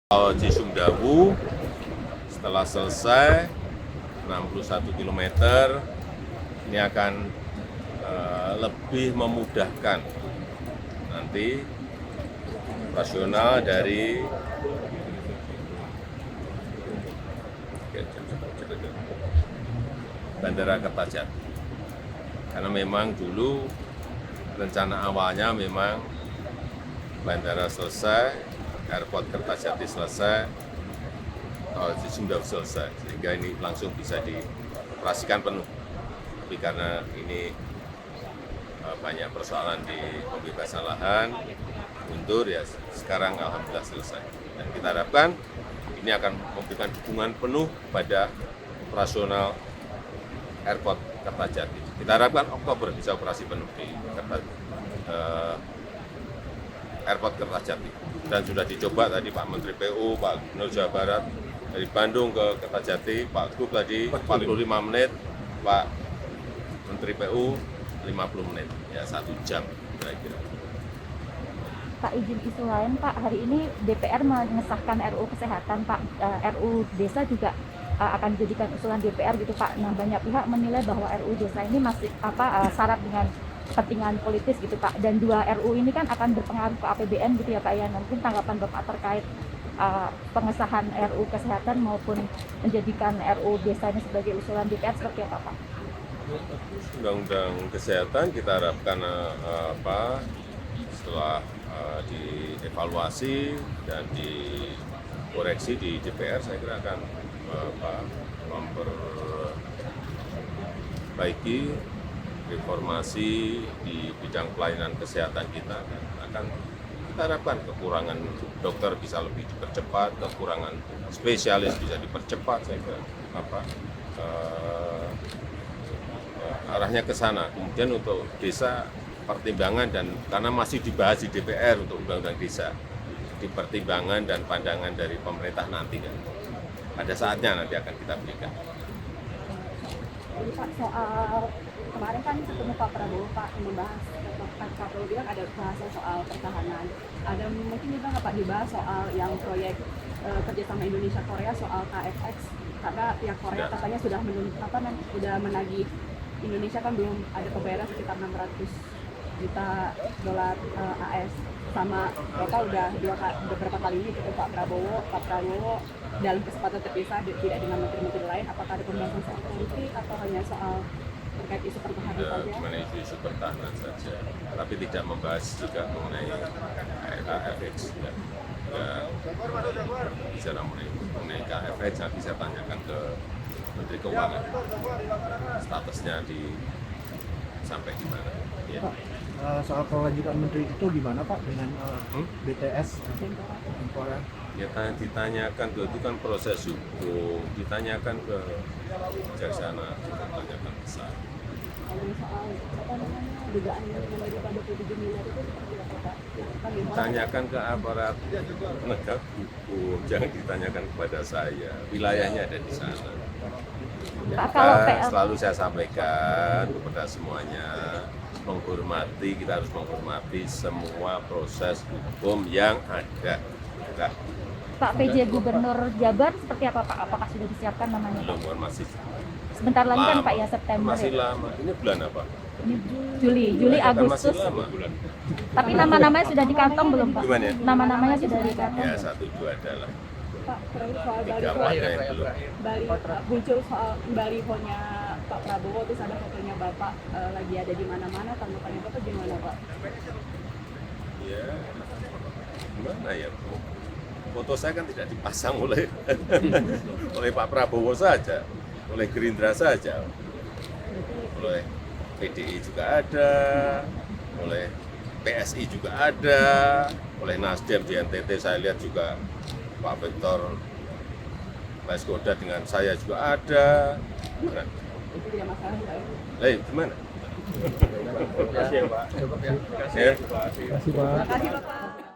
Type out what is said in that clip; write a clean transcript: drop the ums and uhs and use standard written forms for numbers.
Tol Cisumdawu setelah selesai 61 km ini akan lebih memudahkan nanti operasional dari Bandara Kertajati. Karena memang dulu rencana awalnya memang bandara selesai, airport Kertajati selesai, tol Cisumdawu selesai, sehingga ini langsung bisa dioperasikan penuh. Tapi karena ini banyak persoalan di pembebasan lahan, mundur ya sekarang alhamdulillah selesai. Dan kita harapkan ini akan memberikan dukungan penuh pada operasional airport Kertajati. Kita harapkan Oktober bisa operasi penuh di airport Kertajati. Dan sudah dicoba tadi Pak Menteri PU, Pak Gubernur Jawa Barat, dari Bandung ke Kertajati, Pak Gub tadi 45 menit, Pak Menteri PU 50 menit, ya 1 jam kira-kira. Pak, izin isu lain Pak, hari ini DPR mengesahkan RUU Kesehatan Pak, RUU Desa juga akan dijadikan usulan DPR gitu Pak. Nah, banyak pihak menilai bahwa RUU Desa ini masih syarat dengan kepentingan politis gitu Pak, dan dua RUU ini kan akan berpengaruh ke APBN gitu ya Pak ya. Mungkin tanggapan Bapak terkait pengesahan RUU Kesehatan maupun menjadikan RUU Desa ini sebagai usulan DPR seperti apa Pak? Undang-undang kesehatan kita harapkan setelah dievaluasi dan dikoreksi di DPR, saya kira akan memperbaiki reformasi di bidang pelayanan kesehatan kita. Akan kita harapkan kekurangan dokter bisa lebih dipercepat, kekurangan spesialis bisa dipercepat, saya kira arahnya ke sana. Kemudian untuk desa pertimbangan, dan karena masih dibahas di DPR untuk undang-undang desa, dipertimbangan dan pandangan dari pemerintah nanti kan. Pada saatnya nanti akan kita berikan. Jadi Pak, soal kemarin kan ketemu Pak Prabowo, Pak membahas, Pak Prabowo bilang ada bahasan soal pertahanan. Ada mungkin juga nggak Pak dibahas soal yang proyek kerjasama Indonesia Korea soal KFX, karena pihak Korea katanya sudah menagih Indonesia kan belum ada pembayaran sekitar 600 juta dolar AS, sama Bapak udah beberapa kali ini ketemu Pak Prabowo dalam kesempatan terpisah tidak dengan menteri-menteri lain. Apakah ada pembahasan soal politik atau hanya soal terkait isu pertahanan saja? Mengenai isu pertahanan saja, tapi tidak membahas juga mengenai KFX. Bicara mengenai KFX nanti saya tanyakan ke Menteri Keuangan, statusnya sampai di mana. Ya. Soal kelanjutan menteri itu gimana Pak dengan BTS? Ya ditanyakan tuh, itu kan proses hukum, ditanyakan ke Jaksana, ditanyakan ke saya. Kalau soal dugaan mengenai pada 27 miliar itu seperti apa Pak? Ditanyakan ke aparat penegak hukum, jangan ditanyakan kepada saya. Wilayahnya ada di sana. Maka selalu saya sampaikan kepada semuanya, kita harus menghormati semua proses hukum yang ada. Pak, PJ Gubernur Jabar seperti apa Pak? Apakah sudah disiapkan namanya? Belum, masih sebentar lagi lama. Kan Pak ya, September masih ya? lama. Ini bulan apa? Ini Juli, Agustus. Masih lama bulan. Tapi nama-namanya sudah dikantong belum Pak? Gimana ya? Nama-namanya sudah dikantong. Ya 1-2 adalah. Pak, terus soal muncul soal balihonya Pak Prabowo, terus ada fotonya Bapak lagi ada di mana-mana, tanggapannya Bapak gimana Pak? Ya, gimana ya? Foto saya kan tidak dipasang oleh Pak Prabowo saja, oleh Gerindra saja, oleh PDI juga ada, oleh PSI juga ada, oleh Nasdem di NTT saya lihat juga Pak Victor Laiskodat dengan saya juga ada. Mana? Itu tidak masalah Pak? Gimana? Terima kasih ya Pak. Ya. Terima kasih Pak. Terima kasih Bapak.